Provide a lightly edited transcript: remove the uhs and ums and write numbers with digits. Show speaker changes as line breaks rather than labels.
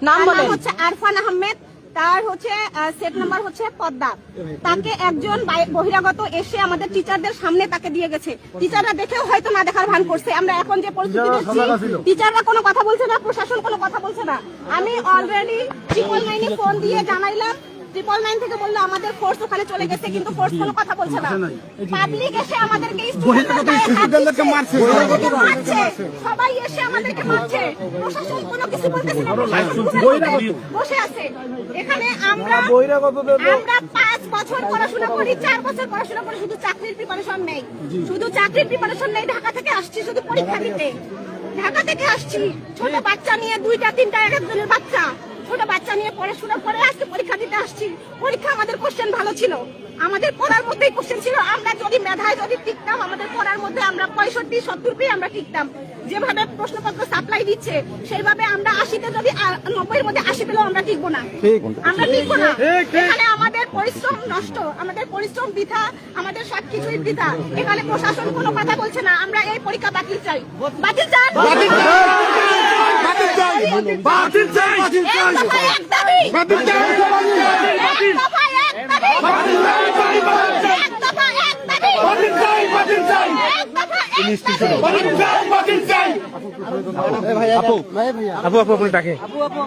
নাম
হচ্ছে আরফান আহমেদ, তার হচ্ছে সেট নাম্বার হচ্ছে পদ্মা। তাকে একজন বহিরাগত এসে আমাদের টিচারদের সামনে তাকে দিয়ে গেছে। টিচাররা দেখেও হয়তো না দেখার ভান করছে। আমরা এখন যে পরিস্থিতি দেখছি, টিচাররা কোনো কথা বলছে না, প্রশাসন কোনো কথা বলছে না। আমি অলরেডি 999 ফোন দিয়ে জানাইলাম, 999 থেকে বললো আমাদের ফোর্স ওখানে চলে গেছে, কিন্তু ফোর্স কোনো কথা বলছে না। পাবলিক এসে আমাদেরকে মারছে, সবাই এসে আমাদেরকে মারছে, প্রশাসন কোনো কিছু বলতেছে না, বসে আছে এখানে। আমরা 5 বছর পড়াশোনা করি, 4 বছর পড়াশোনা করি, শুধু চাকরির প্রিপারেশন নেই, শুধু চাকরির প্রিপারেশন নেই। ঢাকা থেকে আসছি শুধু পরীক্ষা দিতে, ঢাকা থেকে আসছি ছোট বাচ্চা নিয়ে, 2টা 3টা একজনের বাচ্চা, ছোট বাচ্চা নিয়ে পড়াশোনা করে আজকে পরীক্ষা দিতে আসছি। পরীক্ষা আমাদের কোশ্চেন ভালো ছিল, আমাদের পড়ার মধ্যেই কোশ্চেন ছিল। আমরা যদি মেধায় যদি টিকতাম, আমাদের পড়ার মধ্যে আমরা 65-70 পেয়ে আমরা টিকতাম। যেভাবে প্রশ্নপত্র সাপ্লাই দিচ্ছে সেইভাবে আমরা 80-তে যদি 90-এর মধ্যে 80 পেলেও আমরা টিকবো না, আমরা টিকবো না। এখানে আমাদের পরিশ্রম নষ্ট, আমাদের পরিশ্রম বৃথা, আমাদের সবকিছুই বৃথা। এখানে প্রশাসন কোনো কথা বলছে না। আমরা এই পরীক্ষা বাতিল চাই, বাতিল চাই, বাতিল চাই, বাতিল চাই, বাতিল চাই, বাতিল চাই, এক দাবি, বাতিল চাই, এক দফা এক দাবি, বাতিল চাই, এক দফা এক দাবি, বাতিল চাই, বাতিল চাই, এক দফা এক দাবি, বাতিল চাই, বাতিল চাই। আপু আপনি ডাকে, আপু আপু